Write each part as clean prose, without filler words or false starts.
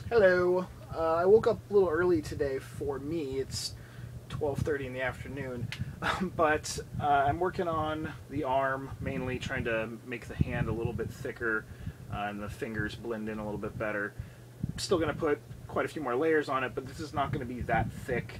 Hello. I woke up a little early today for me. It's 12:30 in the afternoon, I'm working on the arm, mainly trying to make the hand a little bit thicker and the fingers blend in a little bit better. Still going to put quite a few more layers on it, but this is not going to be that thick.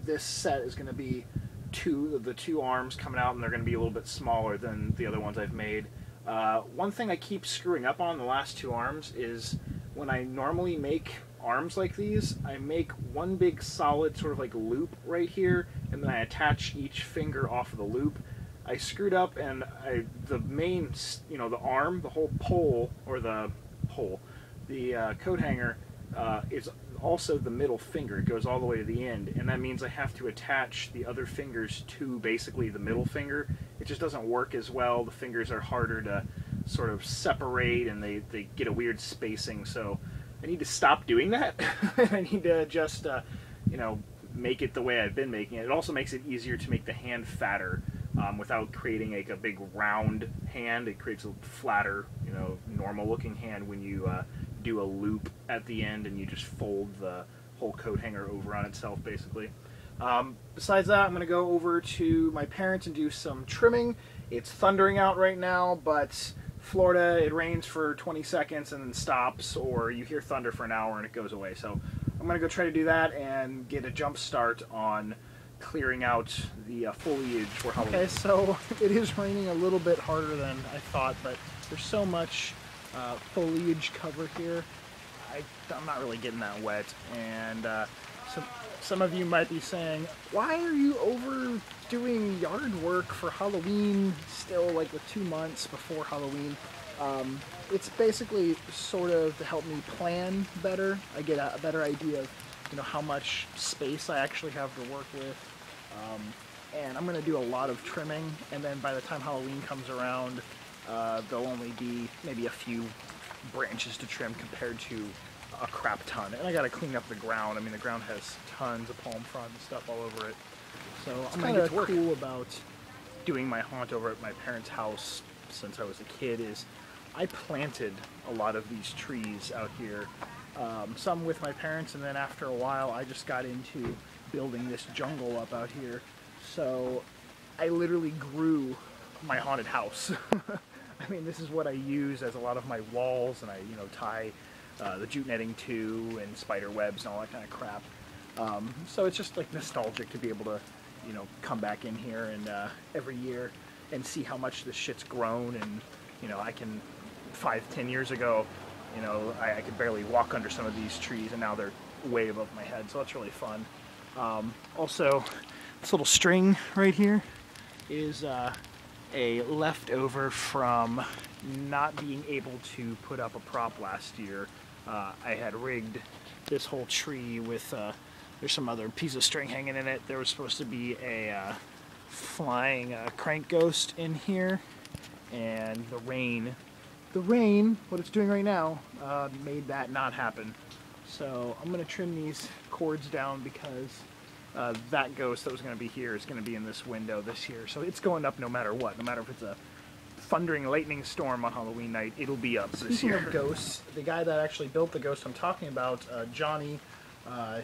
This set is going to be the two arms coming out, and they're going to be a little bit smaller than the other ones I've made. One thing I keep screwing up on the last two arms is when I normally make arms like these, I make one big solid sort of like loop right here, and then I attach each finger off of the loop. I screwed up, and the main, the arm, the whole pole, or the pole, the coat hanger is also the middle finger. It goes all the way to the end, and that means I have to attach the other fingers to basically the middle finger. It just doesn't work as well. The fingers are harder to sort of separate, and they get a weird spacing, so I need to stop doing that. I need to just, make it the way I've been making it. It also makes it easier to make the hand fatter without creating like a big round hand. It creates a flatter, normal looking hand when you do a loop at the end and you just fold the whole coat hanger over on itself, basically. Besides that, I'm going to go over to my parents and do some trimming. It's thundering out right now, but Florida, it rains for 20 seconds and then stops, or you hear thunder for an hour and it goes away. So I'm going to go try to do that and get a jump start on clearing out the foliage for Halloween. Okay, so it is raining a little bit harder than I thought, but there's so much foliage cover here. I'm not really getting that wet, and some of you might be saying, why are you overdoing yard work for Halloween still, like with 2 months before Halloween? It's basically sort of to help me plan better. I get a better idea of how much space I actually have to work with. And I'm going to do a lot of trimming, and then by the time Halloween comes around, there'll only be maybe a few branches to trim compared to a crap ton. And I got to clean up the ground. I mean, the ground has tons of palm frond and stuff all over it. So I'm kind of cool about doing my haunt over at my parents' house since I was a kid is I planted a lot of these trees out here. Some with my parents, and then after a while I just got into building this jungle up out here. So I literally grew my haunted house. I mean, this is what I use as a lot of my walls, and I tie the jute netting to, and spider webs and all that kind of crap. So it's just like nostalgic to be able to come back in here and every year and see how much this shit's grown. And I can 5-10 years ago I could barely walk under some of these trees, and now they're way above my head, so that's really fun. Also, this little string right here is a leftover from not being able to put up a prop last year. I had rigged this whole tree with there's some other piece of string hanging in it. There was supposed to be a flying crank ghost in here, and the rain, what it's doing right now, made that not happen. So I'm going to trim these cords down because that ghost that was going to be here is going to be in this window this year. So it's going up no matter what. No matter if it's a thundering lightning storm on Halloween night, it'll be up this year. Speaking of ghosts, the guy that actually built the ghost I'm talking about, Johnny, on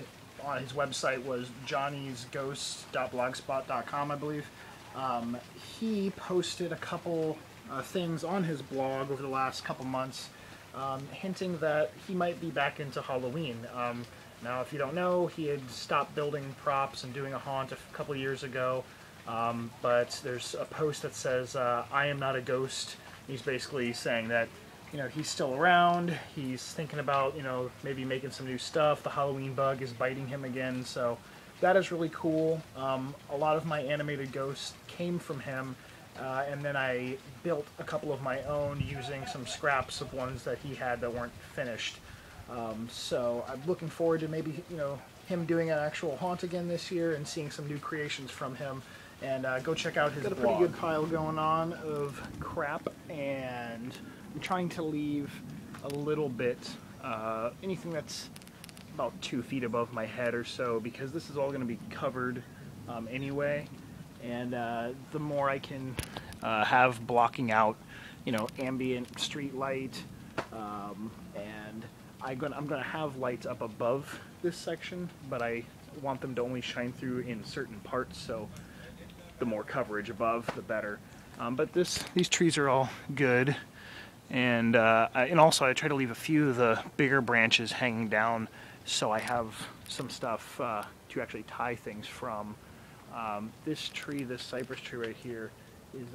his website was johnnysghosts.blogspot.com, I believe. He posted a couple things on his blog over the last couple months, hinting that he might be back into Halloween. Now, if you don't know, he had stopped building props and doing a haunt a couple years ago, but there's a post that says, I am not a ghost. He's basically saying that he's still around, he's thinking about, maybe making some new stuff. The Halloween bug is biting him again, so that is really cool. A lot of my animated ghosts came from him, and then I built a couple of my own using some scraps of ones that he had that weren't finished. So I'm looking forward to maybe, him doing an actual haunt again this year and seeing some new creations from him. And go check out his blog. Got a pretty good pile going on of crap, and I'm trying to leave a little bit, anything that's about 2 feet above my head or so, because this is all going to be covered anyway. And the more I can have blocking out, ambient street light, and I'm gonna have lights up above this section, but I want them to only shine through in certain parts, so the more coverage above, the better. But these trees are all good, and also I try to leave a few of the bigger branches hanging down, so I have some stuff to actually tie things from. This tree, this cypress tree right here, is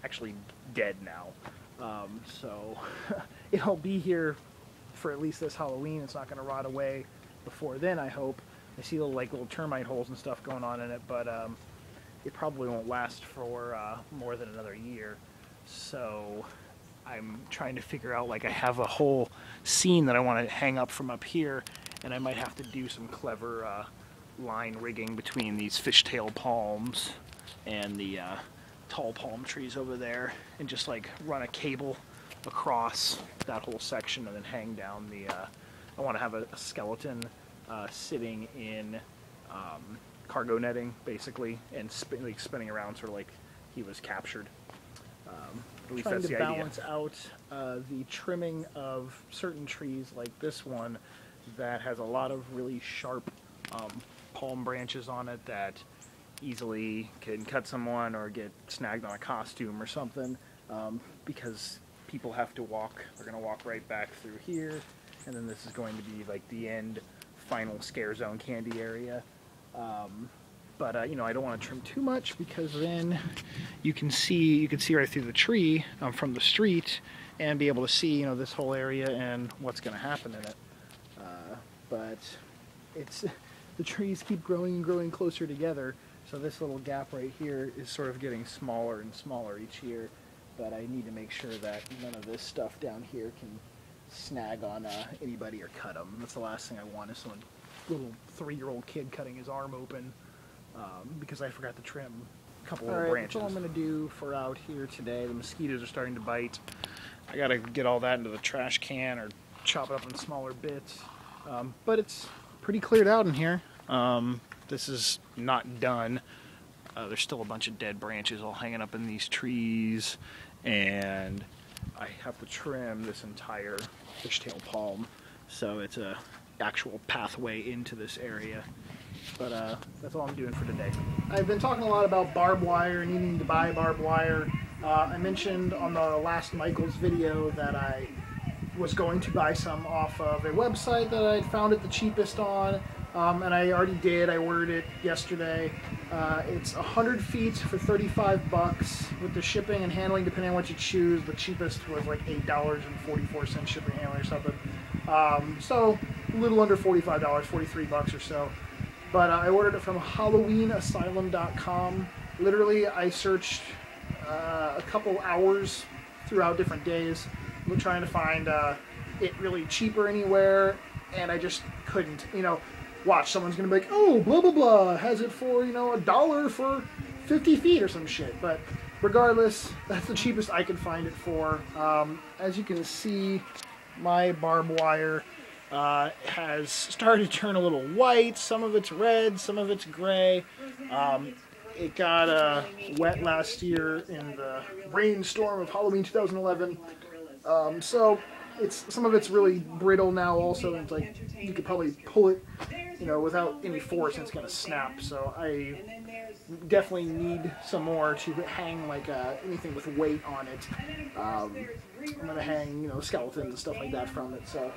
actually dead now, so it'll be here for at least this Halloween. It's not going to rot away before then, I hope. I see little termite holes and stuff going on in it, but it probably won't last for more than another year. So I'm trying to figure out, like, I have a whole scene that I want to hang up from up here, and I might have to do some clever line rigging between these fishtail palms and the tall palm trees over there, and just like run a cable across that whole section and then hang down the I want to have a skeleton sitting in cargo netting, basically, and spinning around, sort of like he was captured. At least that's the idea. Trying to balance out the trimming of certain trees, like this one that has a lot of really sharp palm branches on it that easily can cut someone or get snagged on a costume or something, because people have to walk. They're going to walk right back through here, and then this is going to be like the end final scare zone candy area. But you know, I don't want to trim too much, because then you can see right through the tree from the street and be able to see, you know, this whole area and what's going to happen in it. But it's the trees keep growing and growing closer together, so this little gap right here is sort of getting smaller and smaller each year. But I need to make sure that none of this stuff down here can snag on anybody or cut them. That's the last thing I want, is some little 3-year-old kid cutting his arm open because I forgot to trim a couple of branches. That's all I'm going to do for out here today. The mosquitoes are starting to bite. I got to get all that into the trash can or chop it up in smaller bits. But it's pretty cleared out in here. This is not done. There's still a bunch of dead branches all hanging up in these trees, and I have to trim this entire fishtail palm, so it's a actual pathway into this area. But that's all I'm doing for today. I've been talking a lot about barbed wire and needing to buy barbed wire. I mentioned on the last Michael's video that I was going to buy some off of a website that I found it the cheapest on, and I already did. I ordered it yesterday. It's 100 feet for $35 with the shipping and handling, depending on what you choose. The cheapest was like $8.44 shipping and handling or something. So a little under $45, $43 or so. But I ordered it from HalloweenAsylum.com. Literally, I searched a couple hours throughout different days. I'm trying to find it really cheaper anywhere, and I just couldn't. You know, watch, someone's gonna be like, oh, blah blah blah, has it for, you know, $1 for 50 feet or some shit. But regardless, that's the cheapest I could find it for. As you can see, my barbed wire has started to turn a little white. Some of it's red, some of it's gray. It got wet last year in the rainstorm of Halloween 2011. So some of it's really brittle now also, and it's like you could probably pull it, you know, without any force and it's gonna snap. So I definitely need some more to hang like anything with weight on it. I'm gonna hang, you know, skeletons and stuff like that from it. So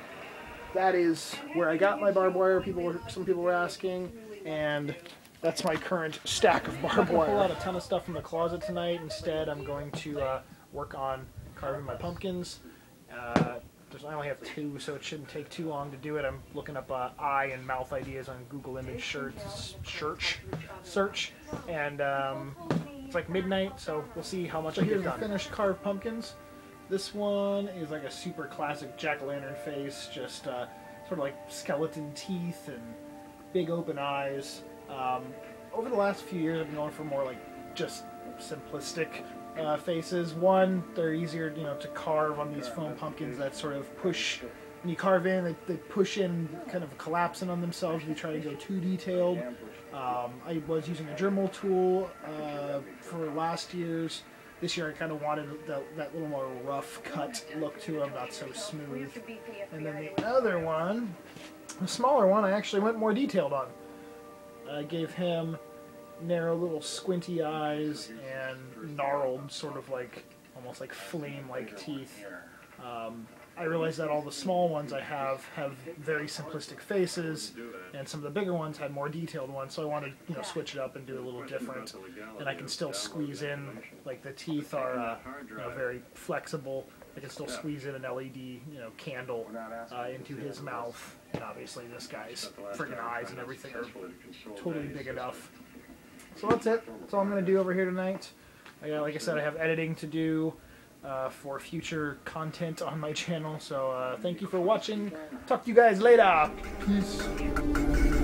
that is where I got my barbed wire. Some people were asking, and that's my current stack of barbed wire. I'm gonna pull out a ton of stuff from the closet tonight. Instead, I'm going to work on carving my pumpkins. I only have 2, so it shouldn't take too long to do it. I'm looking up eye and mouth ideas on Google image search, and it's like midnight, so we'll see how much I get done. Finished carved pumpkins. This one is like a super classic jack-o'-lantern face, just sort of like skeleton teeth and big open eyes. Over the last few years, I've been going for more like just simplistic faces. One, they're easier, you know, to carve on these foam pumpkins that sort of push. When you carve in, they push in, kind of collapsing on themselves if you try to go too detailed. I was using a Dremel tool for last year's This year I kind of wanted that little more rough cut look to him, not so smooth. And then the other one, the smaller one, I actually went more detailed on. I gave him narrow little squinty eyes and gnarled, sort of like, almost like flame-like teeth. I realized that all the small ones I have very simplistic faces, and some of the bigger ones had more detailed ones, so I wanted to switch it up and do a little different. And I can still squeeze in, like the teeth are very flexible. I can still squeeze in an LED candle into his mouth, and obviously this guy's friggin' eyes and everything are totally big enough. So that's it. That's all I'm going to do over here tonight. Like I said, I have editing to do for future content on my channel. So thank you for watching. Talk to you guys later. Peace.